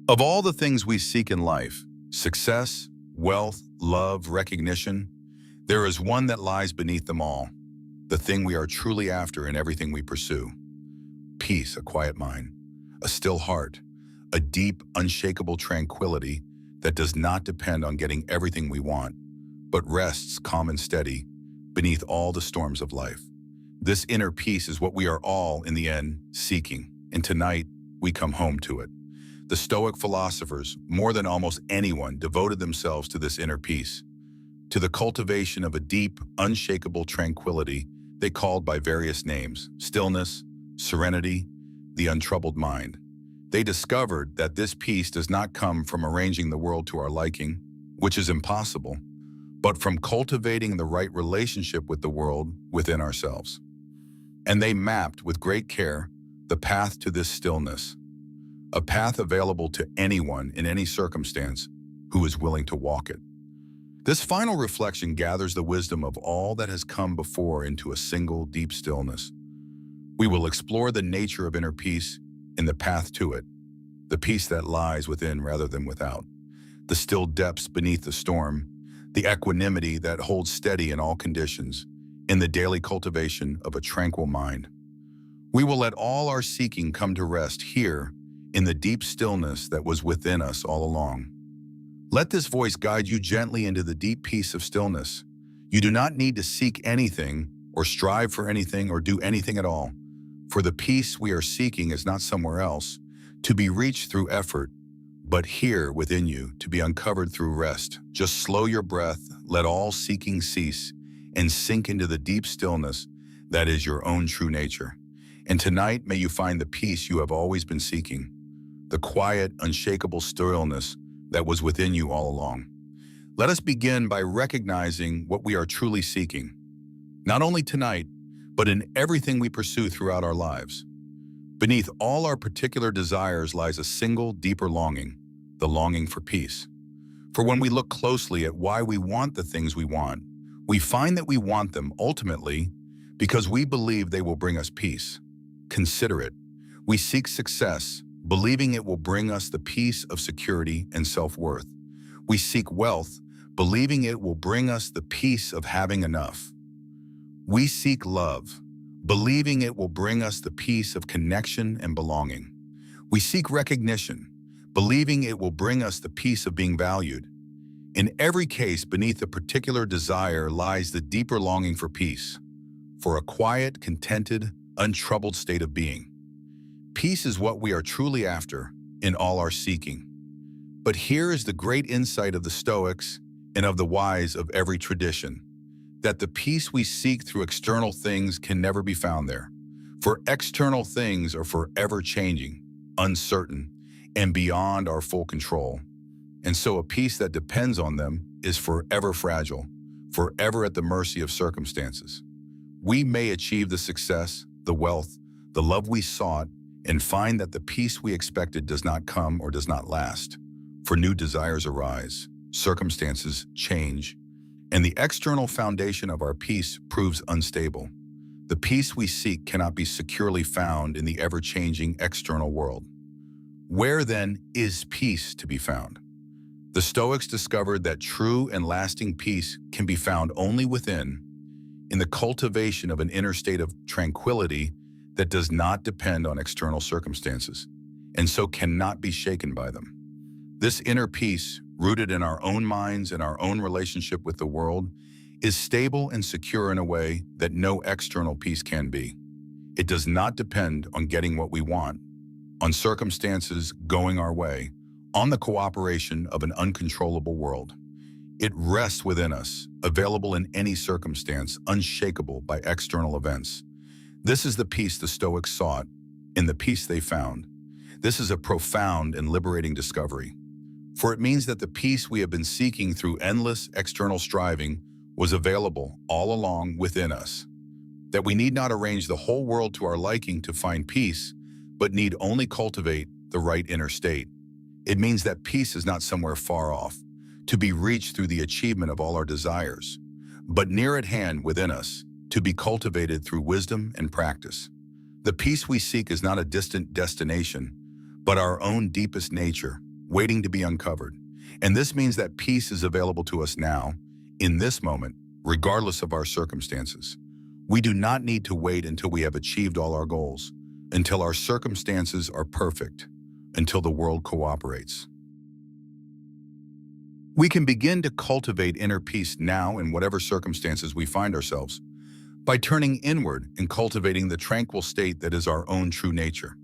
Of all the things we seek in life, success, wealth, love, recognition, there is one that lies beneath them all, the thing we are truly after in everything we pursue. Peace, a quiet mind, a still heart, a deep, unshakable tranquility that does not depend on getting everything we want, but rests calm and steady beneath all the storms of life. This inner peace is what we are all, in the end, seeking, and tonight we come home to it. The Stoic philosophers, more than almost anyone, devoted themselves to this inner peace, to the cultivation of a deep, unshakable tranquility they called by various names: stillness, serenity, the untroubled mind. They discovered that this peace does not come from arranging the world to our liking, which is impossible, but from cultivating the right relationship with the world within ourselves. And they mapped with great care the path to this stillness, a path available to anyone in any circumstance who is willing to walk it. This final reflection gathers the wisdom of all that has come before into a single deep stillness. We will explore the nature of inner peace in the path to it, the peace that lies within rather than without, the still depths beneath the storm, the equanimity that holds steady in all conditions, in the daily cultivation of a tranquil mind. We will let all our seeking come to rest here in the deep stillness that was within us all along. Let this voice guide you gently into the deep peace of stillness. You do not need to seek anything or strive for anything or do anything at all, for the peace we are seeking is not somewhere else, to be reached through effort, but here within you, to be uncovered through rest. Just slow your breath, let all seeking cease, and sink into the deep stillness that is your own true nature. And tonight, may you find the peace you have always been seeking, the quiet, unshakable stillness that was within you all along. Let us begin by recognizing what we are truly seeking, not only tonight, but in everything we pursue throughout our lives. Beneath all our particular desires lies a single, deeper longing, the longing for peace. For when we look closely at why we want the things we want, we find that we want them ultimately because we believe they will bring us peace. Consider it. We seek success, believing it will bring us the peace of security and self-worth. We seek wealth, believing it will bring us the peace of having enough. We seek love, believing it will bring us the peace of connection and belonging. We seek recognition, believing it will bring us the peace of being valued. In every case, beneath the particular desire lies the deeper longing for peace, for a quiet, contented, untroubled state of being. Peace is what we are truly after in all our seeking. But here is the great insight of the Stoics and of the wise of every tradition, that the peace we seek through external things can never be found there. For external things are forever changing, uncertain, and beyond our full control. And so a peace that depends on them is forever fragile, forever at the mercy of circumstances. We may achieve the success, the wealth, the love we sought, and find that the peace we expected does not come or does not last. For new desires arise, circumstances change, and the external foundation of our peace proves unstable. The peace we seek cannot be securely found in the ever-changing external world. Where then is peace to be found? The Stoics discovered that true and lasting peace can be found only within, in the cultivation of an inner state of tranquility that does not depend on external circumstances, and so cannot be shaken by them. This inner peace, rooted in our own minds and our own relationship with the world, is stable and secure in a way that no external peace can be. It does not depend on getting what we want, on circumstances going our way, on the cooperation of an uncontrollable world. It rests within us, available in any circumstance, unshakable by external events. This is the peace the Stoics sought, in the peace they found. This is a profound and liberating discovery, for it means that the peace we have been seeking through endless external striving was available all along within us, that we need not arrange the whole world to our liking to find peace, but need only cultivate the right inner state. It means that peace is not somewhere far off, to be reached through the achievement of all our desires, but near at hand within us, to be cultivated through wisdom and practice. The peace we seek is not a distant destination, but our own deepest nature, waiting to be uncovered. And this means that peace is available to us now, in this moment, regardless of our circumstances. We do not need to wait until we have achieved all our goals, until our circumstances are perfect, until the world cooperates. We can begin to cultivate inner peace now in whatever circumstances we find ourselves, by turning inward and cultivating the tranquil state that is our own true nature.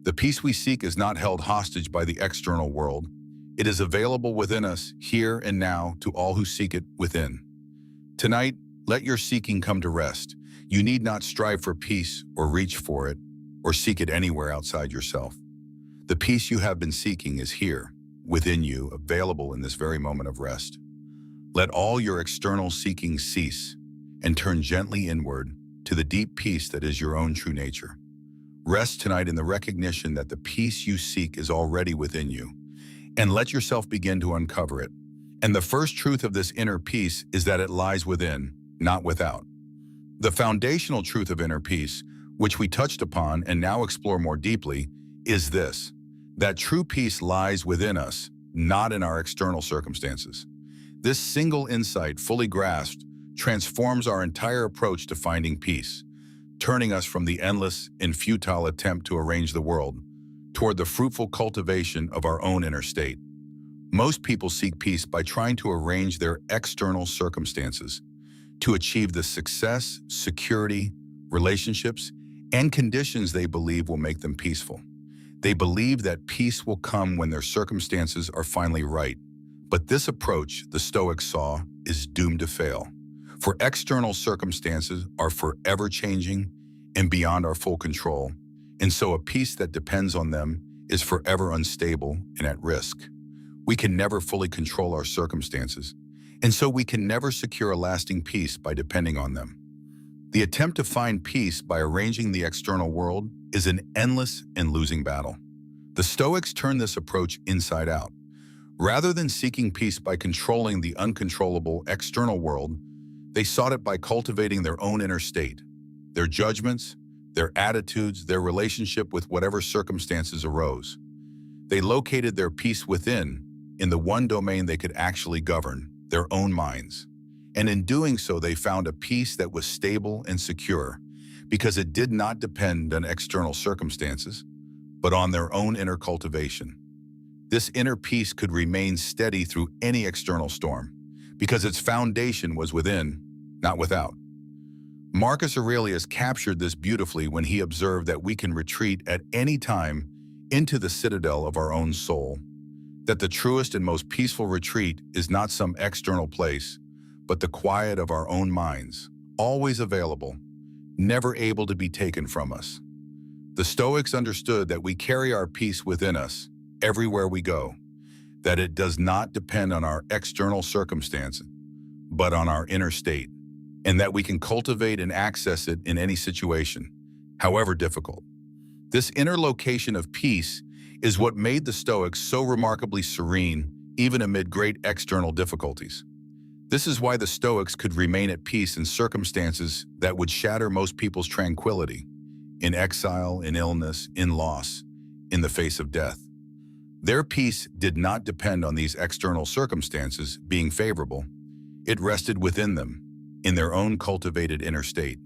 The peace we seek is not held hostage by the external world. It is available within us, here and now, to all who seek it within. Tonight, let your seeking come to rest. You need not strive for peace or reach for it or seek it anywhere outside yourself. The peace you have been seeking is here, within you, available in this very moment of rest. Let all your external seeking cease and turn gently inward to the deep peace that is your own true nature. Rest tonight in the recognition that the peace you seek is already within you, and let yourself begin to uncover it. And the first truth of this inner peace is that it lies within, not without. The foundational truth of inner peace, which we touched upon and now explore more deeply, is this: that true peace lies within us, not in our external circumstances. This single insight, fully grasped, transforms our entire approach to finding peace, turning us from the endless and futile attempt to arrange the world toward the fruitful cultivation of our own inner state. Most people seek peace by trying to arrange their external circumstances to achieve the success, security, relationships, and conditions they believe will make them peaceful. They believe that peace will come when their circumstances are finally right. But this approach, the Stoics saw, is doomed to fail. For external circumstances are forever changing and beyond our full control, and so a peace that depends on them is forever unstable and at risk. We can never fully control our circumstances, and so we can never secure a lasting peace by depending on them. The attempt to find peace by arranging the external world is an endless and losing battle. The Stoics turned this approach inside out. Rather than seeking peace by controlling the uncontrollable external world, they sought it by cultivating their own inner state, their judgments, their attitudes, their relationship with whatever circumstances arose. They located their peace within, in the one domain they could actually govern, their own minds. And in doing so, they found a peace that was stable and secure, because it did not depend on external circumstances, but on their own inner cultivation. This inner peace could remain steady through any external storm, because its foundation was within, not without. Marcus Aurelius captured this beautifully when he observed that we can retreat at any time into the citadel of our own soul, that the truest and most peaceful retreat is not some external place, but the quiet of our own minds, always available, never able to be taken from us. The Stoics understood that we carry our peace within us, everywhere we go, that it does not depend on our external circumstances, but on our inner state, and that we can cultivate and access it in any situation, however difficult. This inner location of peace is what made the Stoics so remarkably serene, even amid great external difficulties. This is why the Stoics could remain at peace in circumstances that would shatter most people's tranquility, in exile, in illness, in loss, in the face of death. Their peace did not depend on these external circumstances being favorable. It rested within them, in their own cultivated inner state.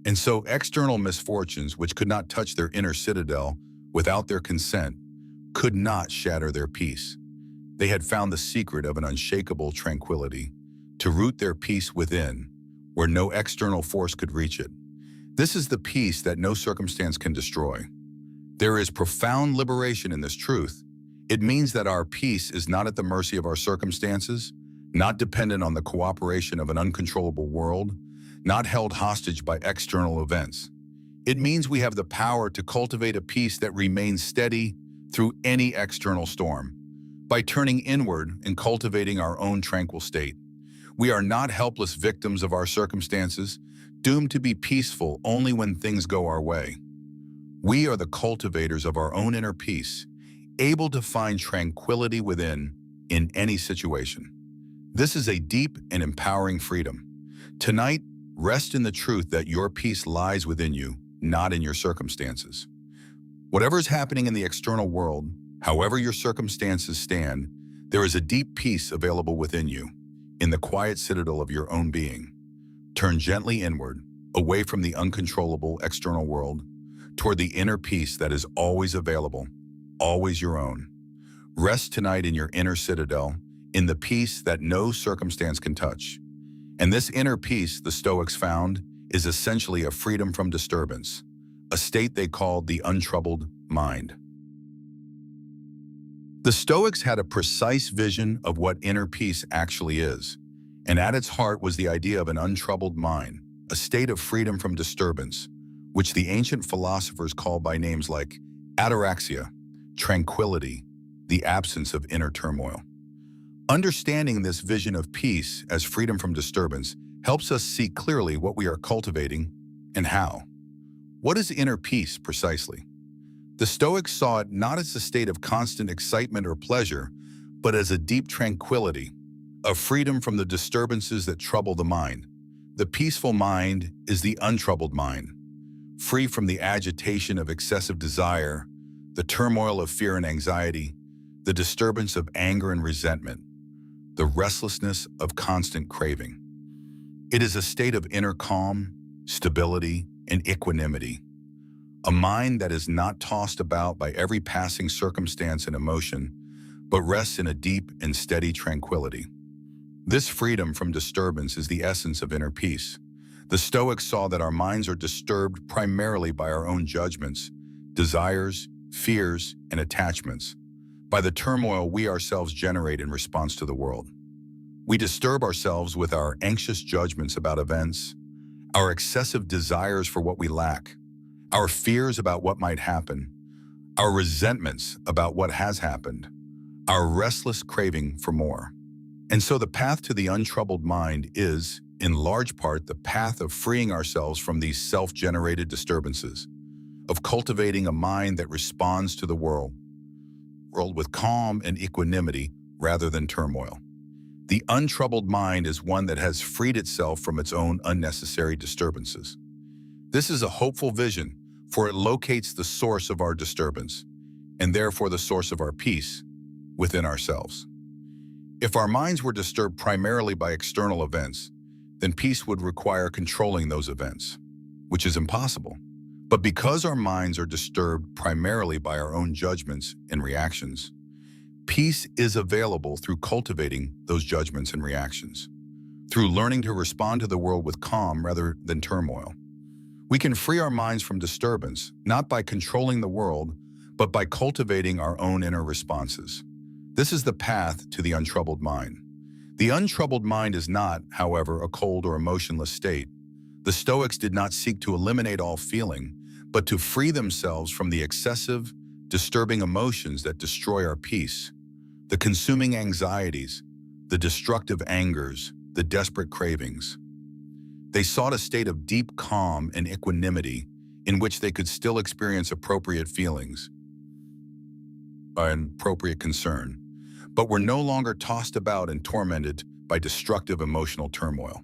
And so external misfortunes, which could not touch their inner citadel without their consent, could not shatter their peace. They had found the secret of an unshakable tranquility, to root their peace within, where no external force could reach it. This is the peace that no circumstance can destroy. There is profound liberation in this truth. It means that our peace is not at the mercy of our circumstances, not dependent on the cooperation of an uncontrollable world, not held hostage by external events. It means we have the power to cultivate a peace that remains steady through any external storm. By turning inward and cultivating our own tranquil state, we are not helpless victims of our circumstances, doomed to be peaceful only when things go our way. We are the cultivators of our own inner peace, able to find tranquility within in any situation. This is a deep and empowering freedom. Tonight, rest in the truth that your peace lies within you, not in your circumstances. Whatever is happening in the external world, However your circumstances stand, there is a deep peace available within you, in the quiet citadel of your own being. Turn gently inward, away from the uncontrollable external world, toward the inner peace that is always available, always your own. Rest tonight in your inner citadel, in the peace that no circumstance can touch. And this inner peace, the Stoics found, is essentially a freedom from disturbance, a state they called the untroubled mind. The Stoics had a precise vision of what inner peace actually is, and at its heart was the idea of an untroubled mind, a state of freedom from disturbance, which the ancient philosophers called by names like ataraxia, tranquility, the absence of inner turmoil. Understanding this vision of peace as freedom from disturbance helps us see clearly what we are cultivating and how. What is inner peace precisely? The Stoics saw it not as a state of constant excitement or pleasure, but as a deep tranquility, a freedom from the disturbances that trouble the mind. The peaceful mind is the untroubled mind, free from the agitation of excessive desire, the turmoil of fear and anxiety, the disturbance of anger and resentment, the restlessness of constant craving. It is a state of inner calm, stability, and equanimity, a mind that is not tossed about by every passing circumstance and emotion, but rests in a deep and steady tranquility. This freedom from disturbance is the essence of inner peace. The Stoics saw that our minds are disturbed primarily by our own judgments, desires, fears, and attachments, by the turmoil we ourselves generate in response to the world. We disturb ourselves with our anxious judgments about events, our excessive desires for what we lack, our fears about what might happen, our resentments about what has happened, our restless craving for more. And so the path to the untroubled mind is, in large part, the path of freeing ourselves from these self-generated disturbances, of cultivating a mind that responds to the world with calm and equanimity rather than turmoil. The untroubled mind is one that has freed itself from its own unnecessary disturbances. This is a hopeful vision, for it locates the source of our disturbance, and therefore the source of our peace, within ourselves. If our minds were disturbed primarily by external events, then peace would require controlling those events, which is impossible. But because our minds are disturbed primarily by our own judgments and reactions, peace is available through cultivating those judgments and reactions, through learning to respond to the world with calm rather than turmoil. We can free our minds from disturbance, not by controlling the world, but by cultivating our own inner responses. This is the path to the untroubled mind. The untroubled mind is not, however, a cold or emotionless state. The Stoics did not seek to eliminate all feeling, but to free themselves from the excessive, disturbing emotions that destroy our peace, the consuming anxieties, the destructive angers, the desperate cravings. They sought a state of deep calm and equanimity in which they could still experience appropriate feelings and appropriate concern, but were no longer tossed about and tormented by destructive emotional turmoil.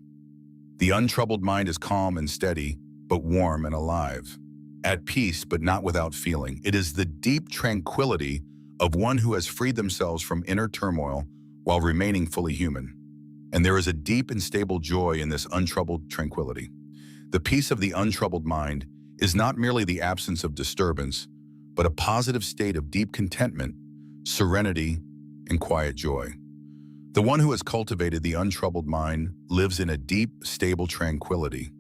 The untroubled mind is calm and steady, but warm and alive, at peace but not without feeling. It is the deep tranquility of one who has freed themselves from inner turmoil while remaining fully human. And there is a deep and stable joy in this untroubled tranquility. The peace of the untroubled mind is not merely the absence of disturbance, but a positive state of deep contentment, serenity, and quiet joy. The one who has cultivated the untroubled mind lives in a deep, stable tranquility,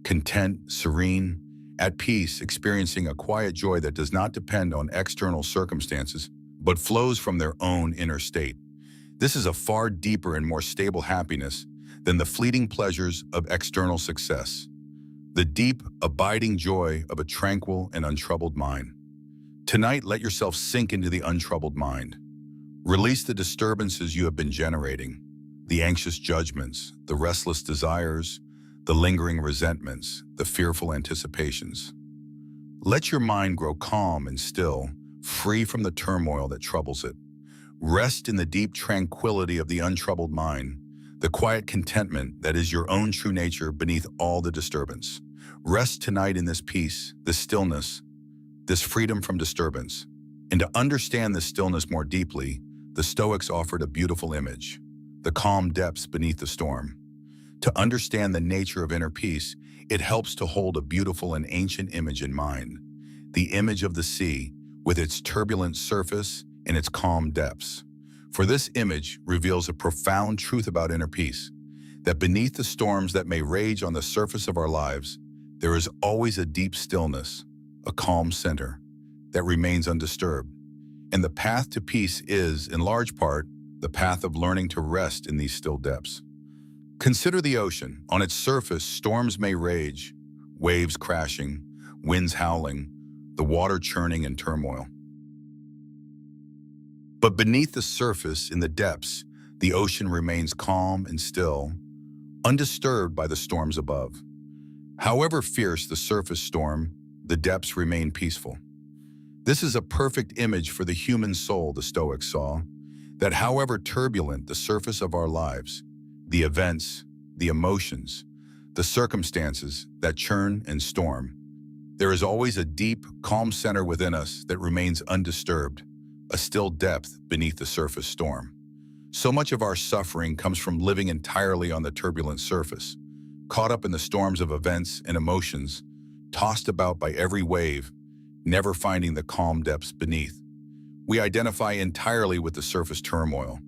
content, serene, at peace, experiencing a quiet joy that does not depend on external circumstances, but flows from their own inner state. This is a far deeper and more stable happiness than the fleeting pleasures of external success, the deep, abiding joy of a tranquil and untroubled mind. Tonight, let yourself sink into the untroubled mind. Release the disturbances you have been generating, the anxious judgments, the restless desires, the lingering resentments, the fearful anticipations. Let your mind grow calm and still, free from the turmoil that troubles it. Rest in the deep tranquility of the untroubled mind, the quiet contentment that is your own true nature beneath all the disturbance. Rest tonight in this peace, this stillness, this freedom from disturbance. And to understand this stillness more deeply, the Stoics offered a beautiful image, the calm depths beneath the storm. To understand the nature of inner peace, it helps to hold a beautiful and ancient image in mind, the image of the sea, with its turbulent surface and its calm depths. For this image reveals a profound truth about inner peace, that beneath the storms that may rage on the surface of our lives, there is always a deep stillness, a calm center, that remains undisturbed. And the path to peace is, in large part, the path of learning to rest in these still depths. Consider the ocean. On its surface, storms may rage, waves crashing, winds howling, the water churning in turmoil. But beneath the surface, in the depths, the ocean remains calm and still, undisturbed by the storms above. However fierce the surface storm, the depths remain peaceful. This is a perfect image for the human soul, the Stoics saw, that however turbulent the surface of our lives, the events, the emotions, the circumstances that churn and storm, there is always a deep, calm center within us that remains undisturbed, a still depth beneath the surface storm. So much of our suffering comes from living entirely on the turbulent surface, caught up in the storms of events and emotions, tossed about by every wave, never finding the calm depths beneath. We identify entirely with the surface turmoil,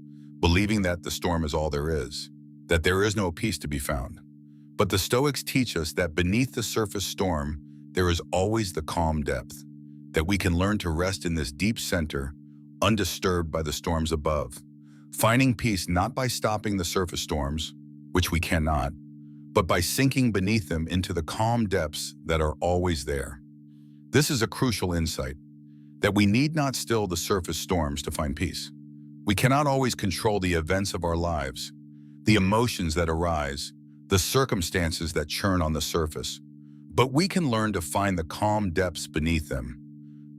believing that the storm is all there is, that there is no peace to be found. But the Stoics teach us that beneath the surface storm, there is always the calm depth, that we can learn to rest in this deep center, undisturbed by the storms above, finding peace not by stopping the surface storms, which we cannot, but by sinking beneath them into the calm depths that are always there. This is a crucial insight, that we need not still the surface storms to find peace. We cannot always control the events of our lives, the emotions that arise, the circumstances that churn on the surface, but we can learn to find the calm depths beneath them,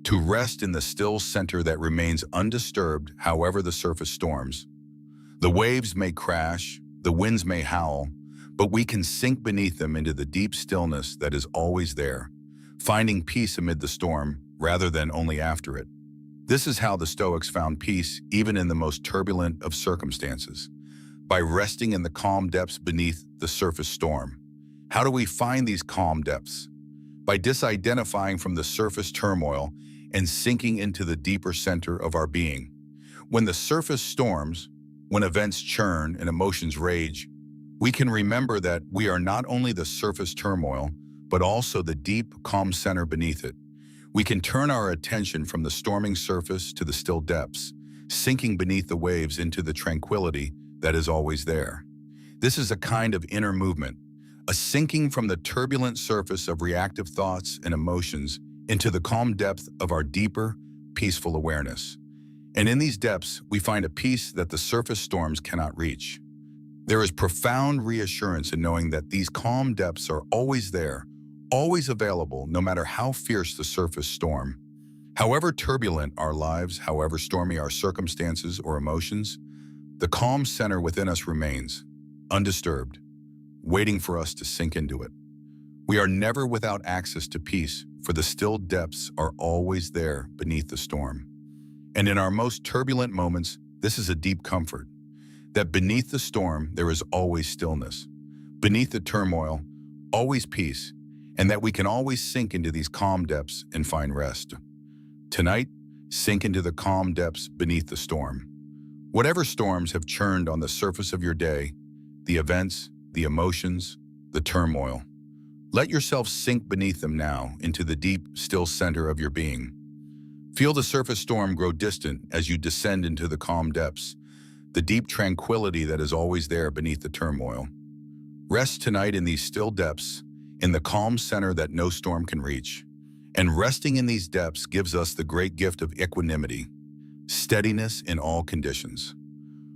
to rest in the still center that remains undisturbed however the surface storms. The waves may crash, the winds may howl, but we can sink beneath them into the deep stillness that is always there, finding peace amid the storm rather than only after it. This is how the Stoics found peace even in the most turbulent of circumstances, by resting in the calm depths beneath the surface storm. How do we find these calm depths? By disidentifying from the surface turmoil and sinking into the deeper center of our being. When the surface storms, when events churn and emotions rage, we can remember that we are not only the surface turmoil, but also the deep, calm center beneath it. We can turn our attention from the storming surface to the still depths, sinking beneath the waves into the tranquility that is always there. This is a kind of inner movement, a sinking from the turbulent surface of reactive thoughts and emotions into the calm depth of our deeper, peaceful awareness. And in these depths, we find a peace that the surface storms cannot reach. There is profound reassurance in knowing that these calm depths are always there, always available, no matter how fierce the surface storm. However turbulent our lives, however stormy our circumstances or emotions, the calm center within us remains, undisturbed, waiting for us to sink into it. We are never without access to peace, for the still depths are always there beneath the storm. And in our most turbulent moments, this is a deep comfort, that beneath the storm there is always stillness, beneath the turmoil, always peace, and that we can always sink into these calm depths and find rest. Tonight, sink into the calm depths beneath the storm. Whatever storms have churned on the surface of your day, the events, the emotions, the turmoil, let yourself sink beneath them now into the deep, still center of your being. Feel the surface storm grow distant as you descend into the calm depths, the deep tranquility that is always there beneath the turmoil. Rest tonight in these still depths, in the calm center that no storm can reach. And resting in these depths gives us the great gift of equanimity, steadiness in all conditions.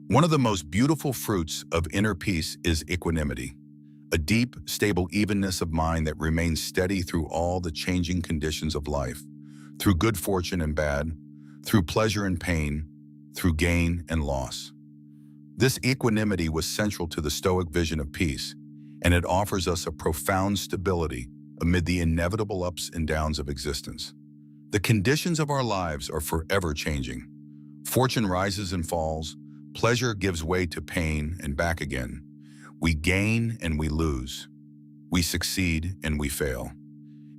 One of the most beautiful fruits of inner peace is equanimity, a deep, stable evenness of mind that remains steady through all the changing conditions of life, through good fortune and bad, through pleasure and pain, through gain and loss. This equanimity was central to the Stoic vision of peace, and it offers us a profound stability amid the inevitable ups and downs of existence. The conditions of our lives are forever changing. Fortune rises and falls, pleasure gives way to pain and back again. We gain and we lose. We succeed and we fail.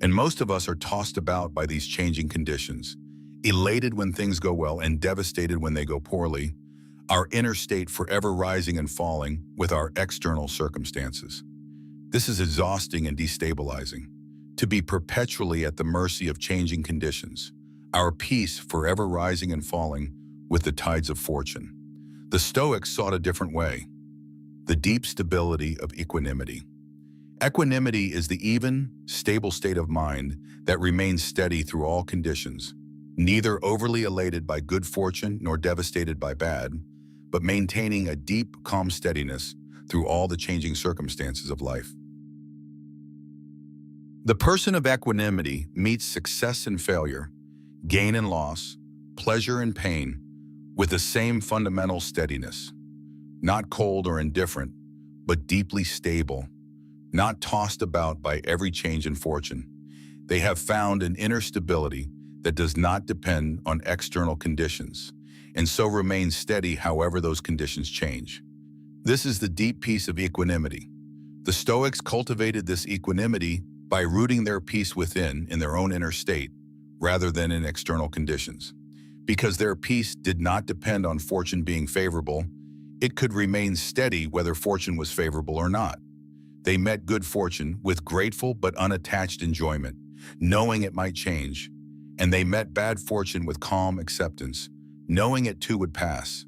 And most of us are tossed about by these changing conditions, elated when things go well and devastated when they go poorly, our inner state forever rising and falling with our external circumstances. This is exhausting and destabilizing, to be perpetually at the mercy of changing conditions, our peace forever rising and falling with the tides of fortune. The Stoics sought a different way, the deep stability of equanimity. Equanimity is the even, stable state of mind that remains steady through all conditions, neither overly elated by good fortune nor devastated by bad, but maintaining a deep, calm steadiness through all the changing circumstances of life. The person of equanimity meets success and failure, gain and loss, pleasure and pain, with the same fundamental steadiness, not cold or indifferent, but deeply stable, not tossed about by every change in fortune. They have found an inner stability that does not depend on external conditions, and so remains steady however those conditions change. This is the deep peace of equanimity. The Stoics cultivated this equanimity by rooting their peace within in their own inner state, rather than in external conditions. Because their peace did not depend on fortune being favorable, it could remain steady whether fortune was favorable or not. They met good fortune with grateful but unattached enjoyment, knowing it might change, and they met bad fortune with calm acceptance, knowing it too would pass.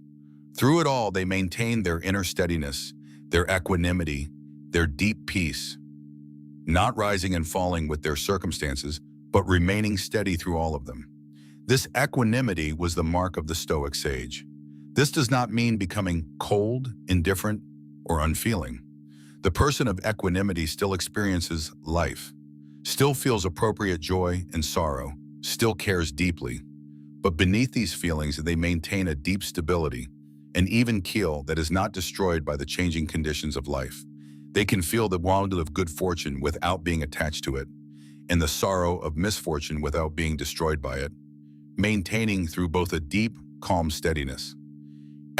Through it all, they maintained their inner steadiness, their equanimity, their deep peace, not rising and falling with their circumstances, but remaining steady through all of them. This equanimity was the mark of the Stoic sage. This does not mean becoming cold, indifferent, or unfeeling. The person of equanimity still experiences life, still feels appropriate joy and sorrow, still cares deeply. But beneath these feelings, they maintain a deep stability, an even keel that is not destroyed by the changing conditions of life. They can feel the wonder of good fortune without being attached to it, and the sorrow of misfortune without being destroyed by it, maintaining through both a deep, calm steadiness.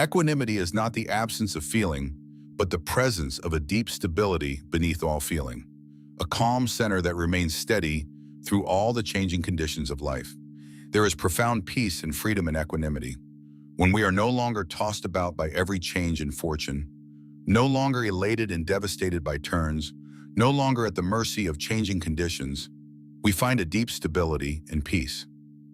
Equanimity is not the absence of feeling, but the presence of a deep stability beneath all feeling, a calm center that remains steady through all the changing conditions of life. There is profound peace and freedom in equanimity, when we are no longer tossed about by every change in fortune, no longer elated and devastated by turns, no longer at the mercy of changing conditions. We find a deep stability and peace.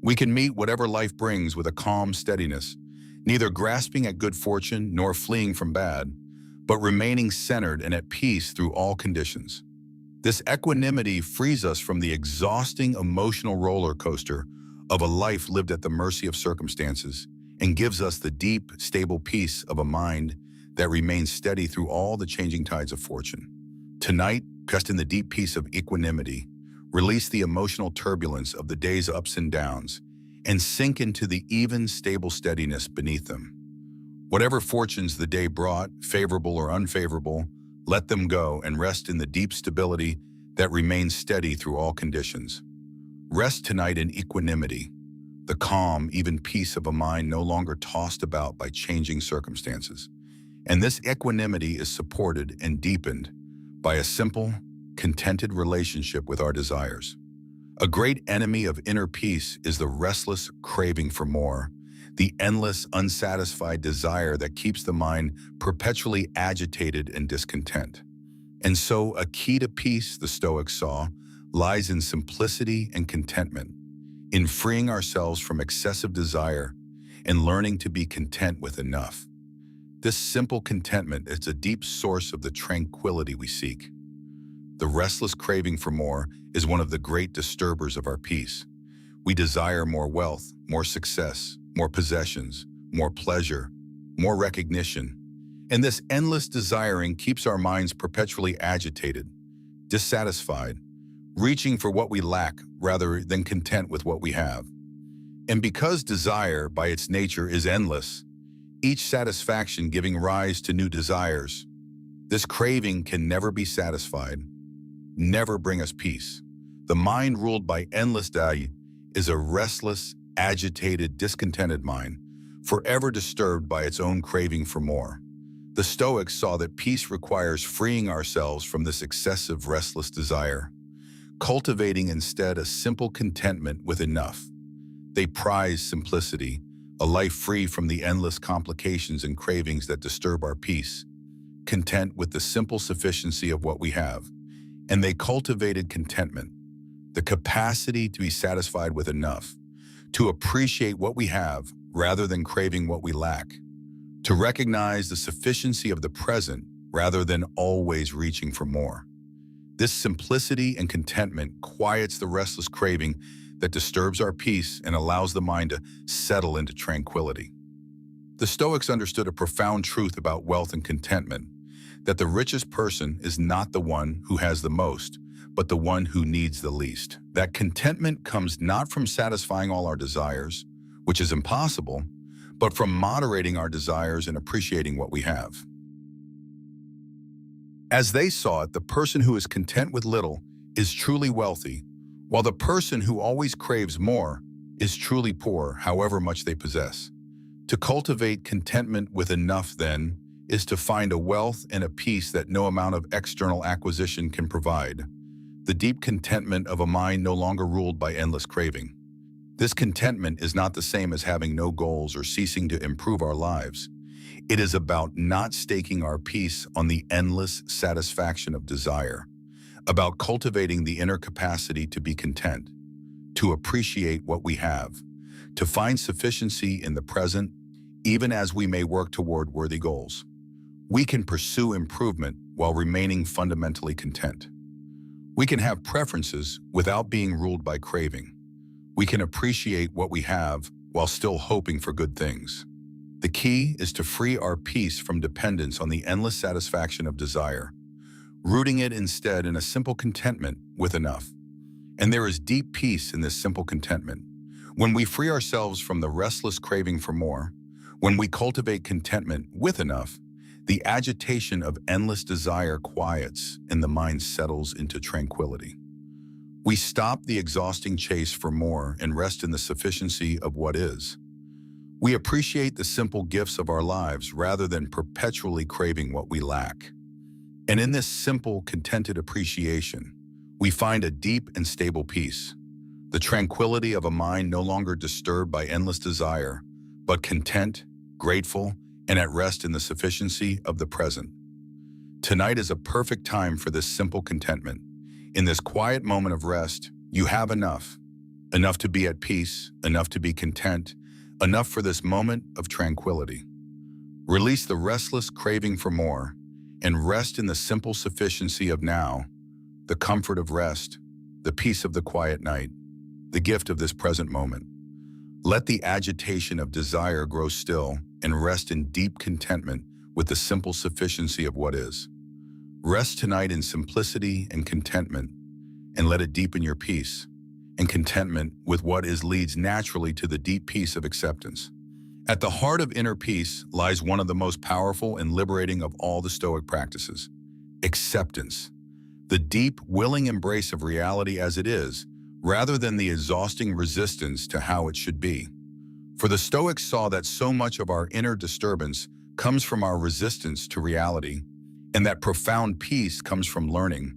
We can meet whatever life brings with a calm steadiness, neither grasping at good fortune nor fleeing from bad, but remaining centered and at peace through all conditions. This equanimity frees us from the exhausting emotional roller coaster of a life lived at the mercy of circumstances, and gives us the deep, stable peace of a mind that remains steady through all the changing tides of fortune. Tonight, rest in the deep peace of equanimity, release the emotional turbulence of the day's ups and downs, and sink into the even, stable steadiness beneath them. Whatever fortunes the day brought, favorable or unfavorable, let them go and rest in the deep stability that remains steady through all conditions. Rest tonight in equanimity, the calm, even peace of a mind no longer tossed about by changing circumstances. And this equanimity is supported and deepened by a simple, contented relationship with our desires. A great enemy of inner peace is the restless craving for more, the endless, unsatisfied desire that keeps the mind perpetually agitated and discontent. And so, a key to peace, the Stoics saw, lies in simplicity and contentment, in freeing ourselves from excessive desire and learning to be content with enough. This simple contentment is a deep source of the tranquility we seek. The restless craving for more is one of the great disturbers of our peace. We desire more wealth, more success, more possessions, more pleasure, more recognition. And this endless desiring keeps our minds perpetually agitated, dissatisfied, reaching for what we lack rather than content with what we have. And because desire, by its nature, is endless, each satisfaction giving rise to new desires, this craving can never be satisfied, never bring us peace. The mind ruled by endless desire is a restless, agitated, discontented mind, forever disturbed by its own craving for more. The Stoics saw that peace requires freeing ourselves from this excessive restless desire, cultivating instead a simple contentment with enough. They prize simplicity, a life free from the endless complications and cravings that disturb our peace, content with the simple sufficiency of what we have. And they cultivated contentment, the capacity to be satisfied with enough, to appreciate what we have rather than craving what we lack, to recognize the sufficiency of the present rather than always reaching for more. This simplicity and contentment quiets the restless craving that disturbs our peace and allows the mind to settle into tranquility. The Stoics understood a profound truth about wealth and contentment, that the richest person is not the one who has the most, but the one who needs the least. That contentment comes not from satisfying all our desires, which is impossible, but from moderating our desires and appreciating what we have. As they saw it, the person who is content with little is truly wealthy, while the person who always craves more is truly poor, however much they possess. To cultivate contentment with enough, then, is to find a wealth and a peace that no amount of external acquisition can provide. The deep contentment of a mind no longer ruled by endless craving. This contentment is not the same as having no goals or ceasing to improve our lives. It is about not staking our peace on the endless satisfaction of desire, about cultivating the inner capacity to be content, to appreciate what we have, to find sufficiency in the present, even as we may work toward worthy goals. We can pursue improvement while remaining fundamentally content. We can have preferences without being ruled by craving. We can appreciate what we have while still hoping for good things. The key is to free our peace from dependence on the endless satisfaction of desire, rooting it instead in a simple contentment with enough. And there is deep peace in this simple contentment. When we free ourselves from the restless craving for more, when we cultivate contentment with enough, the agitation of endless desire quiets and the mind settles into tranquility. We stop the exhausting chase for more and rest in the sufficiency of what is. We appreciate the simple gifts of our lives rather than perpetually craving what we lack. And in this simple, contented appreciation, we find a deep and stable peace, the tranquility of a mind no longer disturbed by endless desire, but content, grateful, and at rest in the sufficiency of the present. Tonight is a perfect time for this simple contentment. In this quiet moment of rest, you have enough. Enough to be at peace, enough to be content, enough for this moment of tranquility. Release the restless craving for more and rest in the simple sufficiency of now, the comfort of rest, the peace of the quiet night, the gift of this present moment. Let the agitation of desire grow still and rest in deep contentment with the simple sufficiency of what is. Rest tonight in simplicity and contentment, and let it deepen your peace. And contentment with what is leads naturally to the deep peace of acceptance. At the heart of inner peace lies one of the most powerful and liberating of all the Stoic practices: acceptance. The deep, willing embrace of reality as it is, rather than the exhausting resistance to how it should be. For the Stoics saw that so much of our inner disturbance comes from our resistance to reality, and that profound peace comes from learning,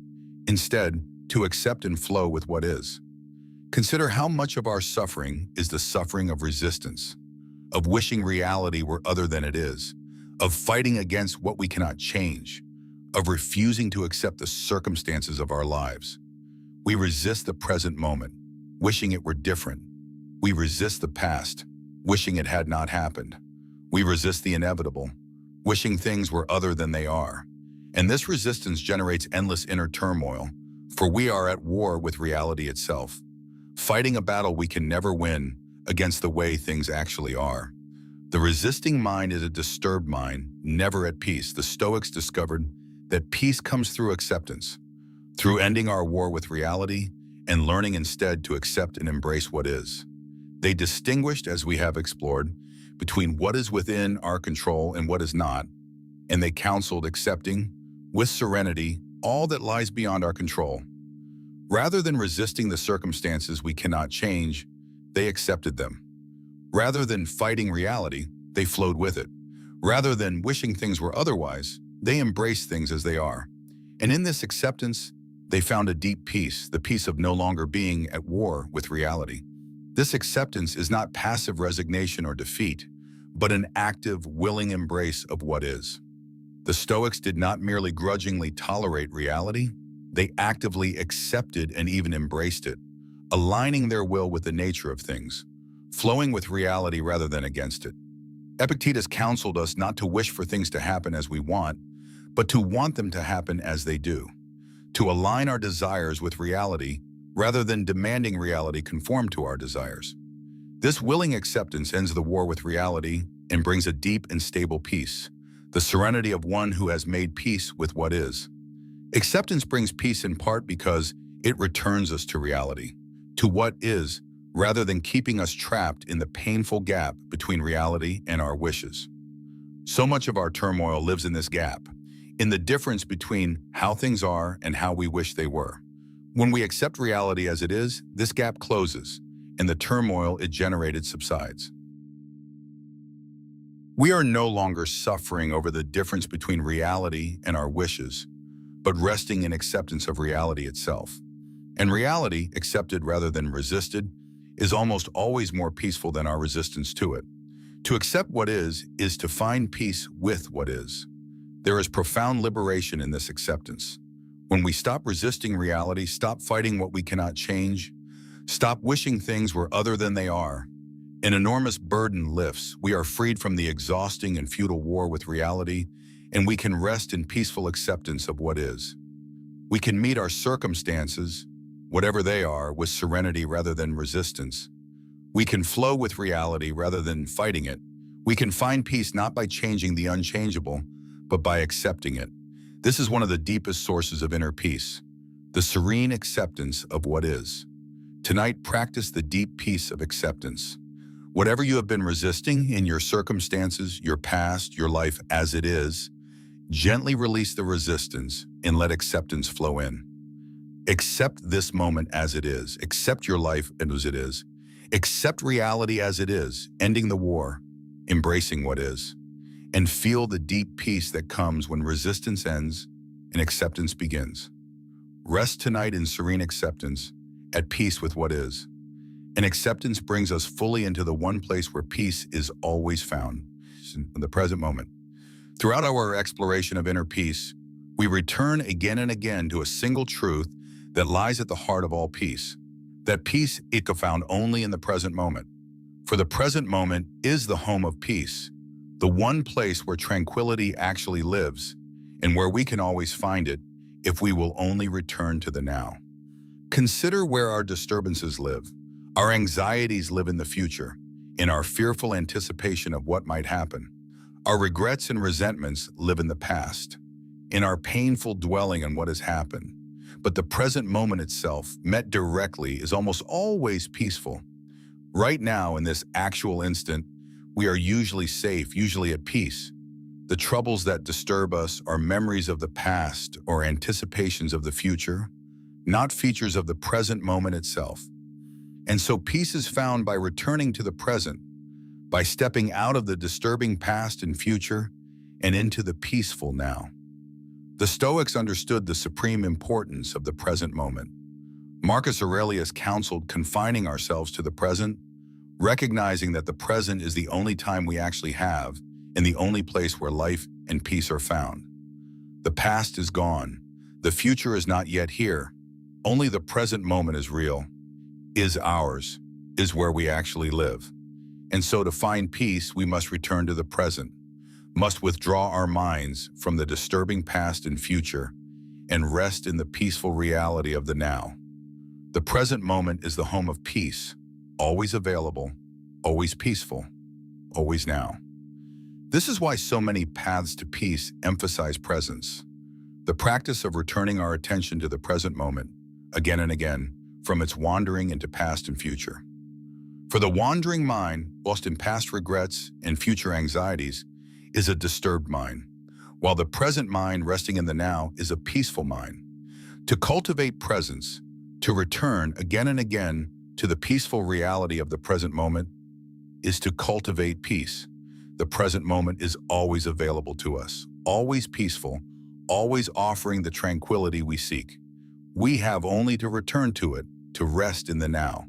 instead, to accept and flow with what is. Consider how much of our suffering is the suffering of resistance, of wishing reality were other than it is, of fighting against what we cannot change, of refusing to accept the circumstances of our lives. We resist the present moment, wishing it were different. We resist the past, wishing it had not happened. We resist the inevitable, wishing things were other than they are. And this resistance generates endless inner turmoil, for we are at war with reality itself, fighting a battle we can never win against the way things actually are. The resisting mind is a disturbed mind, never at peace. The Stoics discovered that peace comes through acceptance, through ending our war with reality and learning instead to accept and embrace what is. They distinguished, as we have explored, between what is within our control and what is not, and they counseled accepting, with serenity, all that lies beyond our control. Rather than resisting the circumstances we cannot change, they accepted them. Rather than fighting reality, they flowed with it. Rather than wishing things were otherwise, they embraced things as they are. And in this acceptance, they found a deep peace, the peace of no longer being at war with reality. This acceptance is not passive resignation or defeat, but an active, willing embrace of what is. The Stoics did not merely grudgingly tolerate reality, they actively accepted and even embraced it, aligning their will with the nature of things, flowing with reality rather than against it. Epictetus counseled us not to wish for things to happen as we want, but to want them to happen as they do, to align our desires with reality rather than demanding reality conform to our desires. This willing acceptance ends the war with reality and brings a deep and stable peace, the serenity of one who has made peace with what is. Acceptance brings peace in part because it returns us to reality, to what is, rather than keeping us trapped in the painful gap between reality and our wishes. So much of our turmoil lives in this gap, in the difference between how things are and how we wish they were. When we accept reality as it is, this gap closes, and the turmoil it generated subsides. We are no longer suffering over the difference between reality and our wishes, but resting in acceptance of reality itself. And reality, accepted rather than resisted, is almost always more peaceful than our resistance to it. To accept what is to find peace with what is. There is profound liberation in this acceptance. When we stop resisting reality, stop fighting what we cannot change, stop wishing things were other than they are, an enormous burden lifts. We are freed from the exhausting and futile war with reality, and we can rest in peaceful acceptance of what is. We can meet our circumstances, whatever they are, with serenity rather than resistance. We can flow with reality rather than fighting it. We can find peace not by changing the unchangeable, but by accepting it. This is one of the deepest sources of inner peace, the serene acceptance of what is. Tonight, practice the deep peace of acceptance. Whatever you have been resisting in your circumstances, your past, your life as it is, gently release the resistance and let acceptance flow in. Accept this moment as it is. Accept your life as it is. Accept reality as it is, ending the war, embracing what is. And feel the deep peace that comes when resistance ends and acceptance begins. Rest tonight in serene acceptance, at peace with what is. And acceptance brings us fully into the one place where peace is always found, in the present moment. Throughout our exploration of inner peace, we return again and again to a single truth that lies at the heart of all peace. That peace is found only in the present moment. For the present moment is the home of peace, the one place where tranquility actually lives, and where we can always find it if we will only return to the now. Consider where our disturbances live. Our anxieties live in the future, in our fearful anticipation of what might happen. Our regrets and resentments live in the past, in our painful dwelling on what has happened. But the present moment itself, met directly, is almost always peaceful. Right now, in this actual instant, we are usually safe, usually at peace. The troubles that disturb us are memories of the past or anticipations of the future, not features of the present moment itself. And so peace is found by returning to the present, by stepping out of the disturbing past and future and into the peaceful now. The Stoics understood the supreme importance of the present moment. Marcus Aurelius counseled confining ourselves to the present, recognizing that the present is the only time we actually have and the only place where life and peace are found. The past is gone. The future is not yet here. Only the present moment is real, is ours, is where we actually live. And so to find peace, we must return to the present, must withdraw our minds from the disturbing past and future, and rest in the peaceful reality of the now. The present moment is the home of peace, always available, always peaceful, always now. This is why so many paths to peace emphasize presence, the practice of returning our attention to the present moment, again and again, from its wandering into past and future. For the wandering mind, lost in past regrets and future anxieties, is a disturbed mind, while the present mind resting in the now is a peaceful mind. To cultivate presence, to return again and again to the peaceful reality of the present moment is to cultivate peace. The present moment is always available to us, always peaceful, always offering the tranquility we seek. We have only to return to it, to rest in the now.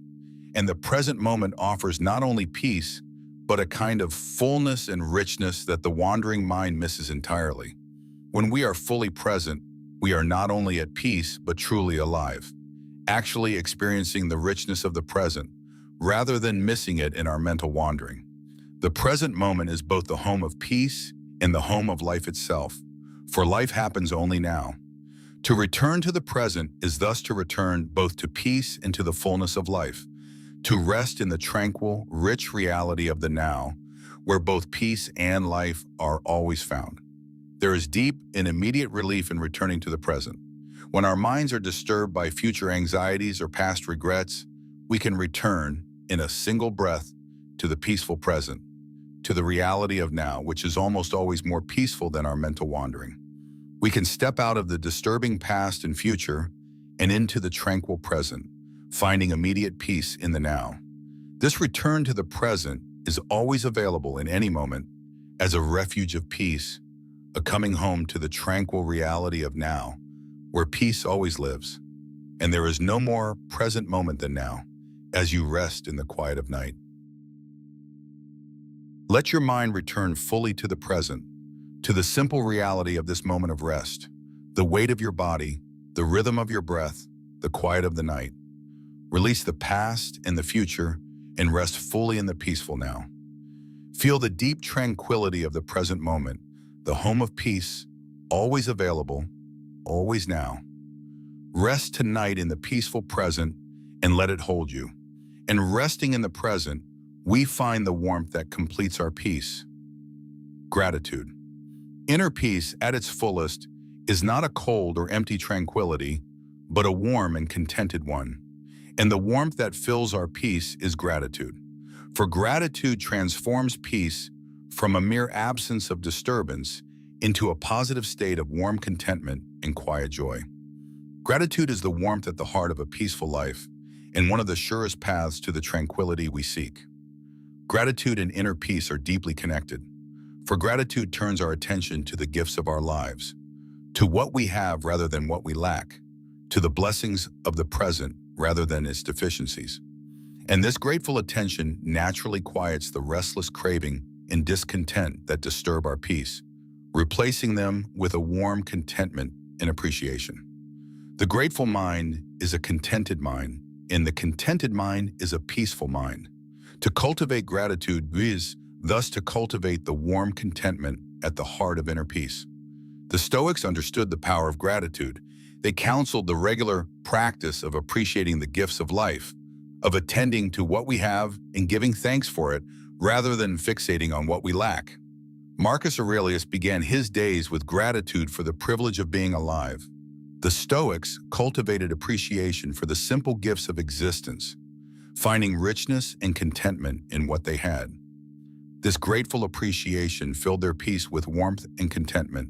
And the present moment offers not only peace, but a kind of fullness and richness that the wandering mind misses entirely. When we are fully present, we are not only at peace, but truly alive, actually experiencing the richness of the present, rather than missing it in our mental wandering. The present moment is both the home of peace and the home of life itself, for life happens only now. To return to the present is thus to return both to peace and to the fullness of life, to rest in the tranquil, rich reality of the now, where both peace and life are always found. There is deep and immediate relief in returning to the present. When our minds are disturbed by future anxieties or past regrets, we can return, in a single breath, to the peaceful present, to the reality of now, which is almost always more peaceful than our mental wandering. We can step out of the disturbing past and future and into the tranquil present, finding immediate peace in the now. This return to the present is always available in any moment as a refuge of peace, a coming home to the tranquil reality of now, where peace always lives. And there is no more present moment than now, as you rest in the quiet of night. Let your mind return fully to the present, to the simple reality of this moment of rest, the weight of your body, the rhythm of your breath, the quiet of the night. Release the past and the future and rest fully in the peaceful now. Feel the deep tranquility of the present moment, the home of peace, always available, always now. Rest tonight in the peaceful present and let it hold you. And resting in the present, we find the warmth that completes our peace. Gratitude. Inner peace at its fullest is not a cold or empty tranquility, but a warm and contented one. And the warmth that fills our peace is gratitude. For gratitude transforms peace from a mere absence of disturbance into a positive state of warm contentment and quiet joy. Gratitude is the warmth at the heart of a peaceful life and one of the surest paths to the tranquility we seek. Gratitude and inner peace are deeply connected, for gratitude turns our attention to the gifts of our lives, to what we have rather than what we lack, to the blessings of the present rather than its deficiencies. And this grateful attention naturally quiets the restless craving and discontent that disturb our peace, replacing them with a warm contentment and appreciation. The grateful mind is a contented mind, and the contented mind is a peaceful mind. To cultivate gratitude is thus to cultivate the warm contentment at the heart of inner peace. The Stoics understood the power of gratitude. They counseled the regular practice of appreciating the gifts of life, of attending to what we have and giving thanks for it, rather than fixating on what we lack. Marcus Aurelius began his days with gratitude for the privilege of being alive. The Stoics cultivated appreciation for the simple gifts of existence, finding richness and contentment in what they had. This grateful appreciation filled their peace with warmth and contentment,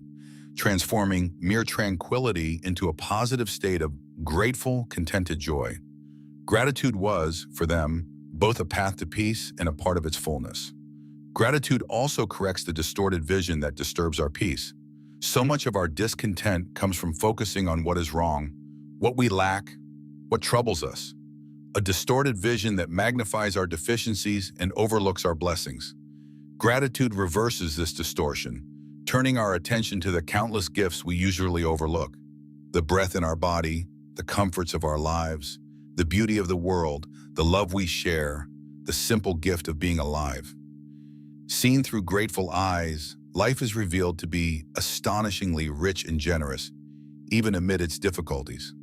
transforming mere tranquility into a positive state of grateful, contented joy. Gratitude was, for them, both a path to peace and a part of its fullness. Gratitude also corrects the distorted vision that disturbs our peace. So much of our discontent comes from focusing on what is wrong, what we lack, what troubles us. A distorted vision that magnifies our deficiencies and overlooks our blessings. Gratitude reverses this distortion, turning our attention to the countless gifts we usually overlook. The breath in our body, the comforts of our lives, the beauty of the world, the love we share, the simple gift of being alive. Seen through grateful eyes, life is revealed to be astonishingly rich and generous, even amid its difficulties.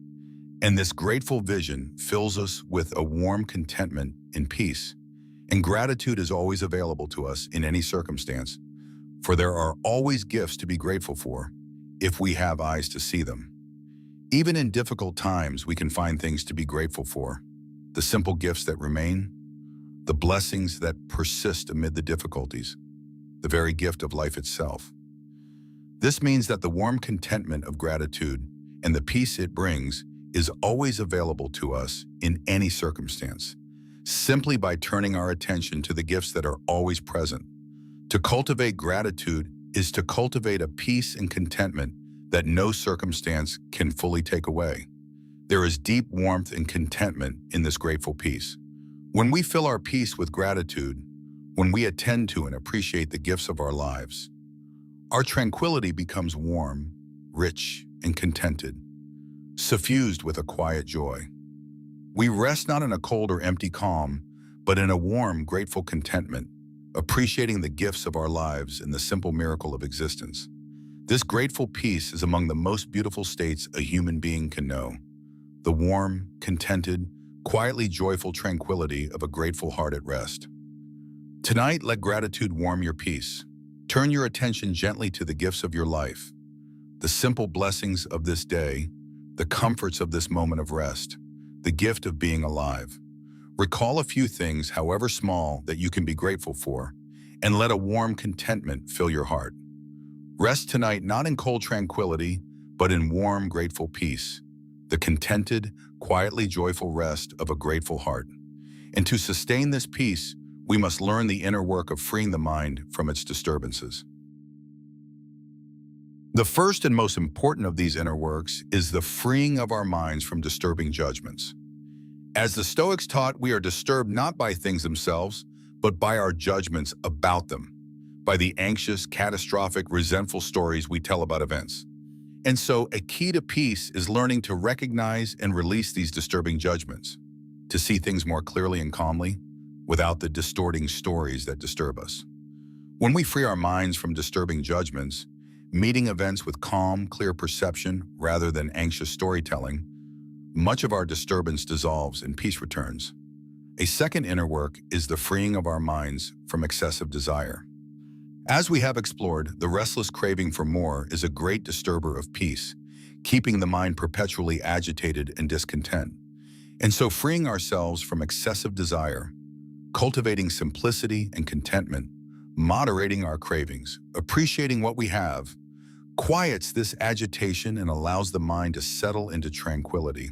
And this grateful vision fills us with a warm contentment and peace. And gratitude is always available to us in any circumstance, for there are always gifts to be grateful for, if we have eyes to see them. Even in difficult times, we can find things to be grateful for. The simple gifts that remain, the blessings that persist amid the difficulties, the very gift of life itself. This means that the warm contentment of gratitude and the peace it brings is always available to us in any circumstance, simply by turning our attention to the gifts that are always present. To cultivate gratitude is to cultivate a peace and contentment that no circumstance can fully take away. There is deep warmth and contentment in this grateful peace. When we fill our peace with gratitude, when we attend to and appreciate the gifts of our lives, our tranquility becomes warm, rich, and contented, suffused with a quiet joy. We rest not in a cold or empty calm, but in a warm, grateful contentment, appreciating the gifts of our lives and the simple miracle of existence. This grateful peace is among the most beautiful states a human being can know. The warm, contented, quietly joyful tranquility of a grateful heart at rest. Tonight, let gratitude warm your peace. Turn your attention gently to the gifts of your life, the simple blessings of this day, the comforts of this moment of rest, the gift of being alive. Recall a few things, however small, that you can be grateful for, and let a warm contentment fill your heart. Rest tonight not in cold tranquility, but in warm, grateful peace, the contented, quietly joyful rest of a grateful heart. And to sustain this peace, we must learn the inner work of freeing the mind from its disturbances. The first and most important of these inner works is the freeing of our minds from disturbing judgments. As the Stoics taught, we are disturbed not by things themselves, but by our judgments about them, by the anxious, catastrophic, resentful stories we tell about events. And so, a key to peace is learning to recognize and release these disturbing judgments, to see things more clearly and calmly, without the distorting stories that disturb us. When we free our minds from disturbing judgments, meeting events with calm, clear perception rather than anxious storytelling, much of our disturbance dissolves and peace returns. A second inner work is the freeing of our minds from excessive desire. As we have explored, the restless craving for more is a great disturber of peace, keeping the mind perpetually agitated and discontent. And so freeing ourselves from excessive desire, cultivating simplicity and contentment, moderating our cravings, appreciating what we have, quiets this agitation and allows the mind to settle into tranquility.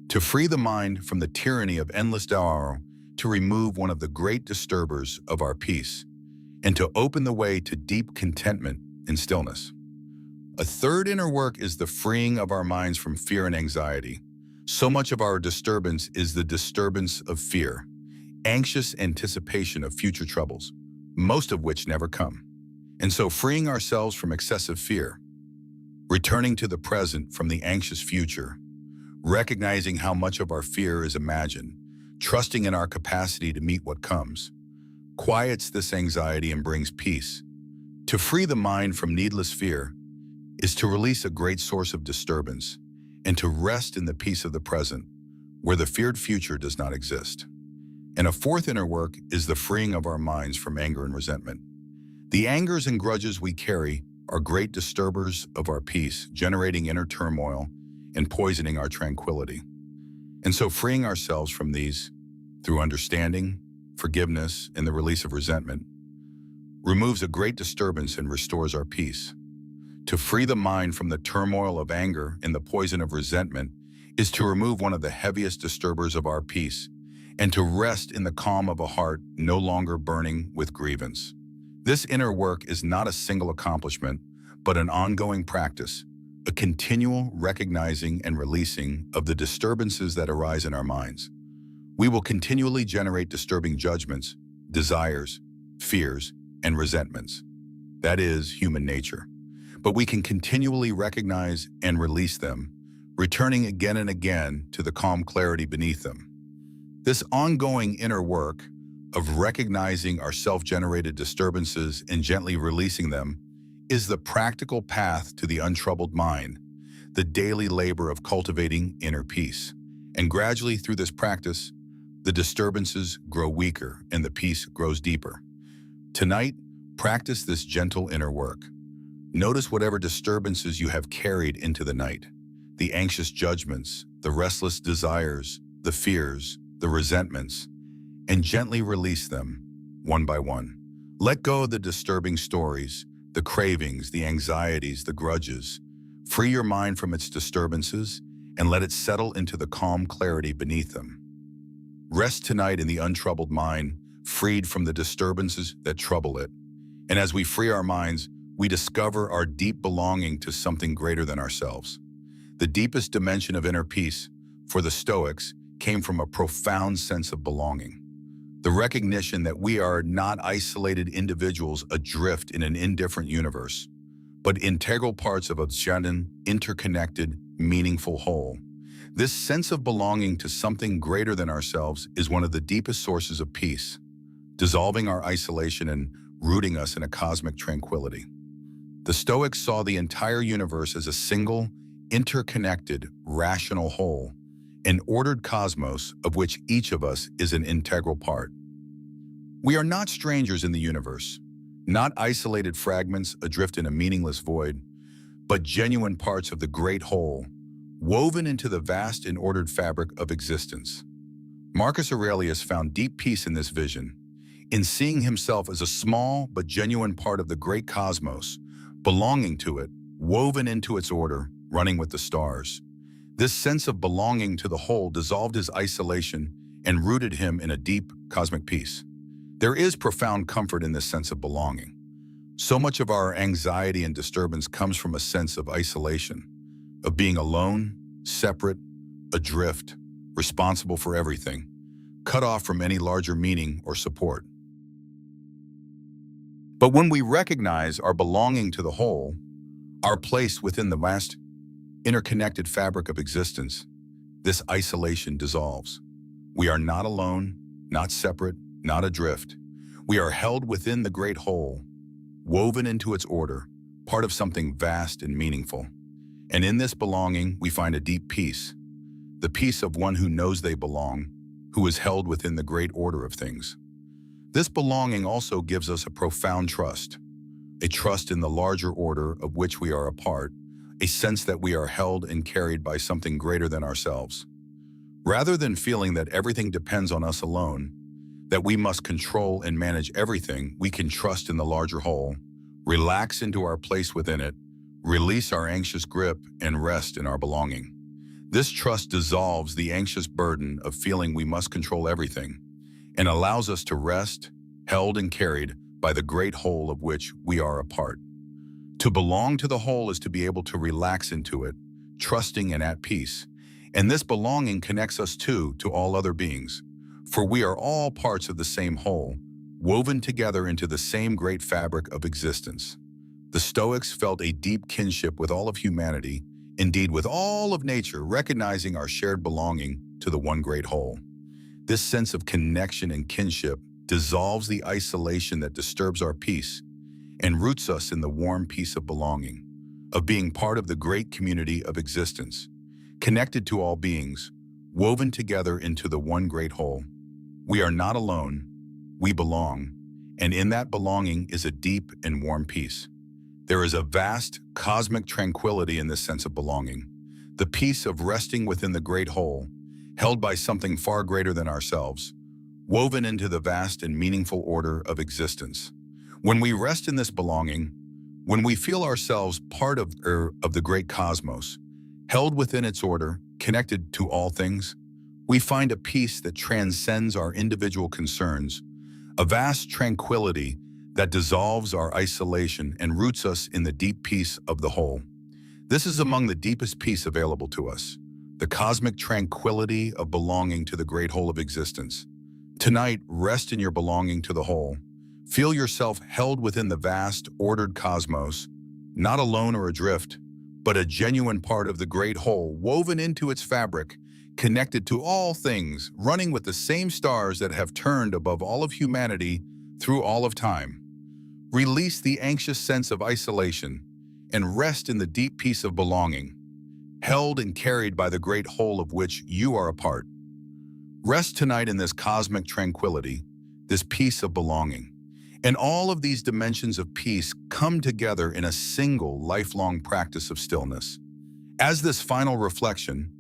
To free the mind from the tyranny of endless desire, to remove one of the great disturbers of our peace, and to open the way to deep contentment and stillness. A third inner work is the freeing of our minds from fear and anxiety. So much of our disturbance is the disturbance of fear, anxious anticipation of future troubles, most of which never come. And so freeing ourselves from excessive fear, returning to the present from the anxious future, recognizing how much of our fear is imagined, trusting in our capacity to meet what comes, quiets this anxiety and brings peace. To free the mind from needless fear is to release a great source of disturbance and to rest in the peace of the present, where the feared future does not exist. And a fourth inner work is the freeing of our minds from anger and resentment. The angers and grudges we carry are great disturbers of our peace, generating inner turmoil and poisoning our tranquility. And so freeing ourselves from these through understanding, forgiveness, and the release of resentment removes a great disturbance and restores our peace. To free the mind from the turmoil of anger and the poison of resentment is to remove one of the heaviest disturbers of our peace and to rest in the calm of a heart no longer burning with grievance. This inner work is not a single accomplishment, but an ongoing practice, a continual recognizing and releasing of the disturbances that arise in our minds. We will continually generate disturbing judgments, desires, fears, and resentments. That is human nature. But we can continually recognize and release them, returning again and again to the calm clarity beneath them. This ongoing inner work of recognizing our self-generated disturbances and gently releasing them is the practical path to the untroubled mind, the daily labor of cultivating inner peace. And gradually through this practice, the disturbances grow weaker and the peace grows deeper. Tonight, practice this gentle inner work. Notice whatever disturbances you have carried into the night, the anxious judgments, the restless desires, the fears, the resentments, and gently release them one by one. Let go of the disturbing stories, the cravings, the anxieties, the grudges. Free your mind from its disturbances and let it settle into the calm clarity beneath them. Rest tonight in the untroubled mind, freed from the disturbances that trouble it. And as we free our minds, we discover our deep belonging to something greater than ourselves. The deepest dimension of inner peace, for the Stoics, came from a profound sense of belonging. The recognition that we are not isolated individuals adrift in an indifferent universe, but integral parts of a giant, interconnected, meaningful whole. This sense of belonging to something greater than ourselves is one of the deepest sources of peace, dissolving our isolation and rooting us in a cosmic tranquility. The Stoics saw the entire universe as a single, interconnected, rational whole, an ordered cosmos of which each of us is an integral part. We are not strangers in the universe, not isolated fragments adrift in a meaningless void, but genuine parts of the great whole, woven into the vast and ordered fabric of existence. Marcus Aurelius found deep peace in this vision, in seeing himself as a small but genuine part of the great cosmos, belonging to it, woven into its order, running with the stars. This sense of belonging to the whole dissolved his isolation and rooted him in a deep cosmic peace. There is profound comfort in this sense of belonging. So much of our anxiety and disturbance comes from a sense of isolation, of being alone, separate, adrift, responsible for everything, cut off from any larger meaning or support. But when we recognize our belonging to the whole, our place within the vast, interconnected fabric of existence, this isolation dissolves. We are not alone, not separate, not adrift. We are held within the great whole, woven into its order, part of something vast and meaningful. And in this belonging, we find a deep peace, the peace of one who knows they belong, who is held within the great order of things. This belonging also gives us a profound trust, a trust in the larger order of which we are a part, a sense that we are held and carried by something greater than ourselves. Rather than feeling that everything depends on us alone, that we must control and manage everything, we can trust in the larger whole, relax into our place within it, release our anxious grip, and rest in our belonging. This trust dissolves the anxious burden of feeling we must control everything, and allows us to rest, held and carried by the great whole of which we are a part. To belong to the whole is to be able to relax into it, trusting and at peace. And this belonging connects us to all other beings, for we are all parts of the same whole, woven together into the same great fabric of existence. The Stoics felt a deep kinship with all of humanity, indeed with all of nature, recognizing our shared belonging to the one great whole. This sense of connection and kinship dissolves the isolation that disturbs our peace and roots us in the warm peace of belonging, of being part of the great community of existence, connected to all beings, woven together into the one great whole. We are not alone, we belong, and in that belonging is a deep and warm peace. There is a vast, cosmic tranquility in this sense of belonging, the peace of resting within the great whole, held by something far greater than ourselves, woven into the vast and meaningful order of existence. When we rest in this belonging, when we feel ourselves part of the great cosmos, held within its order, connected to all things, we find a peace that transcends our individual concerns, a vast tranquility that dissolves our isolation and roots us in the deep peace of the whole. This is among the deepest peace available to us, the cosmic tranquility of belonging to the great whole of existence. Tonight, rest in your belonging to the whole. Feel yourself held within the vast, ordered cosmos, not alone or adrift, but a genuine part of the great whole, woven into its fabric, connected to all things, running with the same stars that have turned above all of humanity through all of time. Release the anxious sense of isolation and rest in the deep peace of belonging, held and carried by the great whole of which you are a part. Rest tonight in this cosmic tranquility, this peace of belonging. And all of these dimensions of peace come together in a single lifelong practice of stillness. As this final reflection,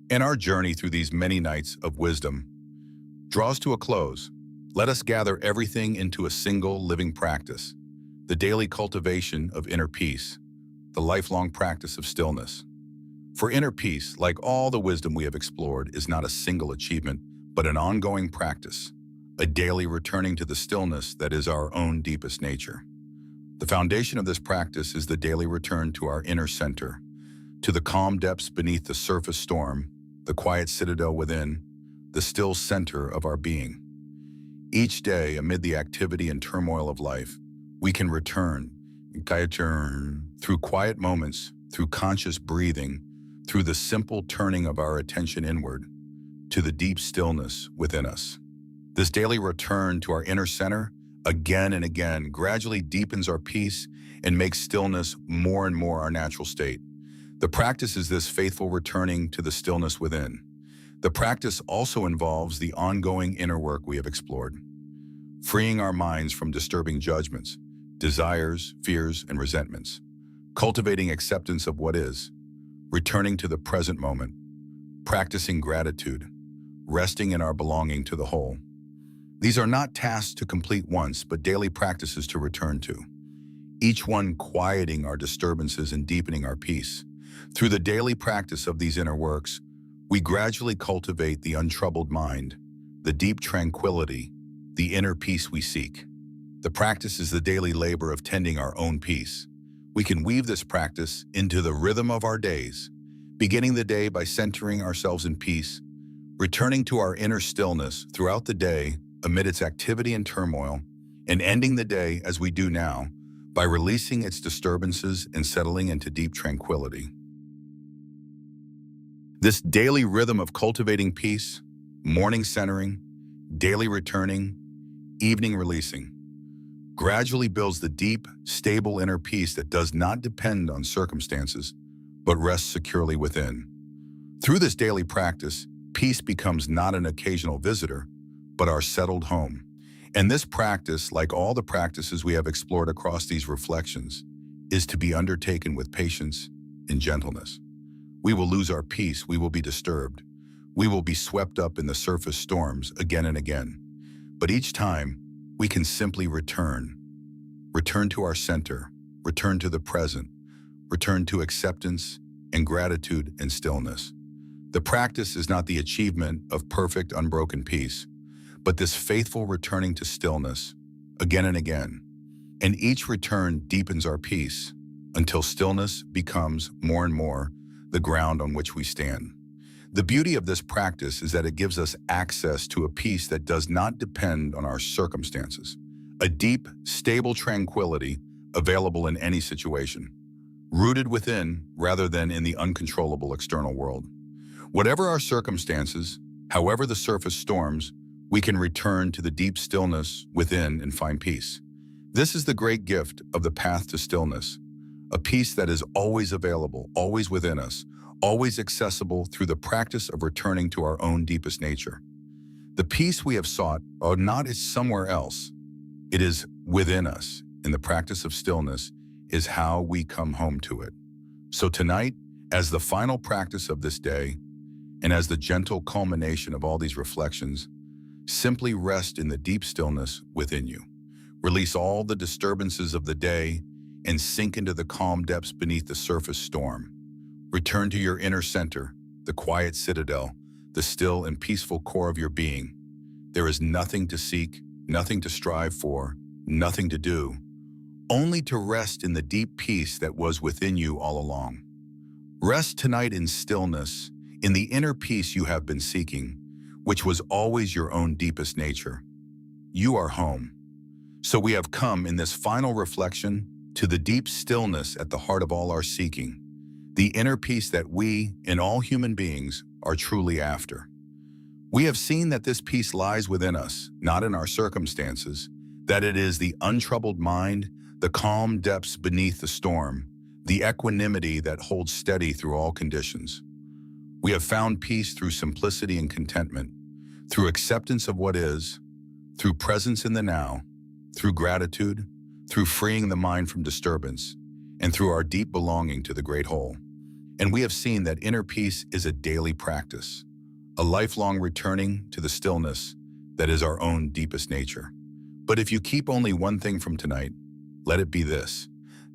in our journey through these many nights of wisdom, draws to a close, let us gather everything into a single living practice, the daily cultivation of inner peace, the lifelong practice of stillness. For inner peace, like all the wisdom we have explored, is not a single achievement, but an ongoing practice, a daily returning to the stillness that is our own deepest nature. The foundation of this practice is the daily return to our inner center, to the calm depths beneath the surface storm, the quiet citadel within, the still center of our being. Each day, amid the activity and turmoil of life, we can return through quiet moments, through conscious breathing, through the simple turning of our attention inward, to the deep stillness within us. This daily return to our inner center, again and again, gradually deepens our peace and makes stillness more and more our natural state. The practice is this faithful returning to the stillness within. The practice also involves the ongoing inner work we have explored, freeing our minds from disturbing judgments, desires, fears, and resentments, cultivating acceptance of what is, returning to the present moment, practicing gratitude, resting in our belonging to the whole. These are not tasks to complete once, but daily practices to return to, each one quieting our disturbances and deepening our peace. Through the daily practice of these inner works, we gradually cultivate the untroubled mind, the deep tranquility, the inner peace we seek. The practice is the daily labor of tending our own peace. We can weave this practice into the rhythm of our days, beginning the day by centering ourselves in peace, returning to our inner stillness throughout the day amid its activity and turmoil, and ending the day as we do now by releasing its disturbances and settling into deep tranquility. This daily rhythm of cultivating peace, morning centering, daily returning, evening releasing, gradually builds the deep, stable inner peace that does not depend on circumstances, but rests securely within. Through this daily practice, peace becomes not an occasional visitor, but our settled home. And this practice, like all the practices we have explored across these reflections, is to be undertaken with patience and gentleness. We will lose our peace, we will be disturbed. We will be swept up in the surface storms again and again. But each time, we can simply return to our center, return to the present, return to acceptance and gratitude and stillness. The practice is not the achievement of perfect, unbroken peace, but this faithful returning to stillness again and again. And each return deepens our peace until stillness becomes more and more the ground on which we stand. The beauty of this practice is that it gives us access to a peace that does not depend on our circumstances, a deep, stable tranquility available in any situation, rooted within rather than in the uncontrollable external world. Whatever our circumstances, however the surface storms, we can return to the deep stillness within and find peace. This is the great gift of the path to stillness, a peace that is always available, always within us, always accessible through the practice of returning to our own deepest nature. The peace we have sought not is somewhere else. It is within us, and the practice of stillness is how we come home to it. So tonight, as the final practice of this day, and as the gentle culmination of all these reflections, simply rest in the deep stillness within you. Release all the disturbances of the day and sink into the calm depths beneath the surface storm. Return to your inner center, the quiet citadel, the still and peaceful core of your being. There is nothing to seek, nothing to strive for, nothing to do, only to rest in the deep peace that was within you all along. Rest tonight in stillness, in the inner peace you have been seeking, which was always your own deepest nature. You are home. So we have come in this final reflection to the deep stillness at the heart of all our seeking, the inner peace that we, and all human beings, are truly after. We have seen that this peace lies within us, not in our circumstances, that it is the untroubled mind, the calm depths beneath the storm, the equanimity that holds steady through all conditions. We have found peace through simplicity and contentment, through acceptance of what is, through presence in the now, through gratitude, through freeing the mind from disturbance, and through our deep belonging to the great whole. And we have seen that inner peace is a daily practice, a lifelong returning to the stillness that is our own deepest nature. But if you keep only one thing from tonight, let it be this,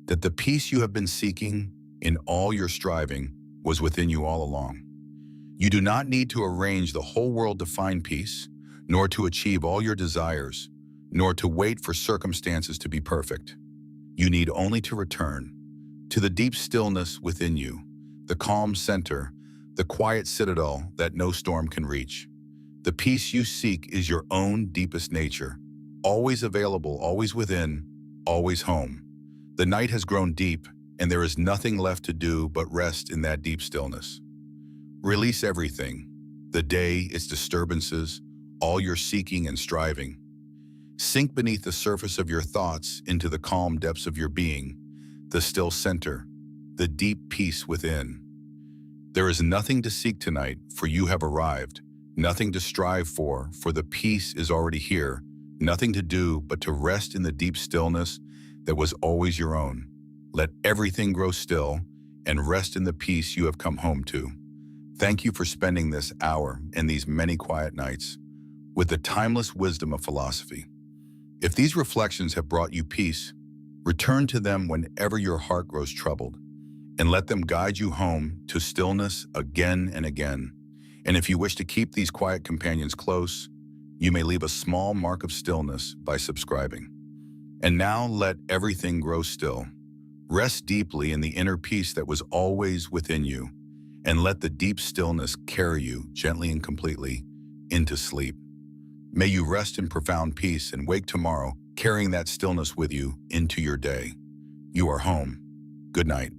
that the peace you have been seeking in all your striving was within you all along. You do not need to arrange the whole world to find peace, nor to achieve all your desires, nor to wait for circumstances to be perfect. You need only to return to the deep stillness within you, the calm center, the quiet citadel that no storm can reach. The peace you seek is your own deepest nature, always available, always within, always home. The night has grown deep, and there is nothing left to do but rest in that deep stillness. Release everything, the day, its disturbances, all your seeking and striving. Sink beneath the surface of your thoughts into the calm depths of your being, the still center, the deep peace within. There is nothing to seek tonight, for you have arrived, nothing to strive for the peace is already here, nothing to do but to rest in the deep stillness that was always your own. Let everything grow still and rest in the peace you have come home to. Thank you for spending this hour and these many quiet nights with the timeless wisdom of philosophy. If these reflections have brought you peace, return to them whenever your heart grows troubled, and let them guide you home to stillness again and again. And if you wish to keep these quiet companions close, you may leave a small mark of stillness by subscribing. And now let everything grow still. Rest deeply in the inner peace that was always within you, and let the deep stillness carry you gently and completely into sleep. May you rest in profound peace and wake tomorrow carrying that stillness with you into your day. You are home. Good night.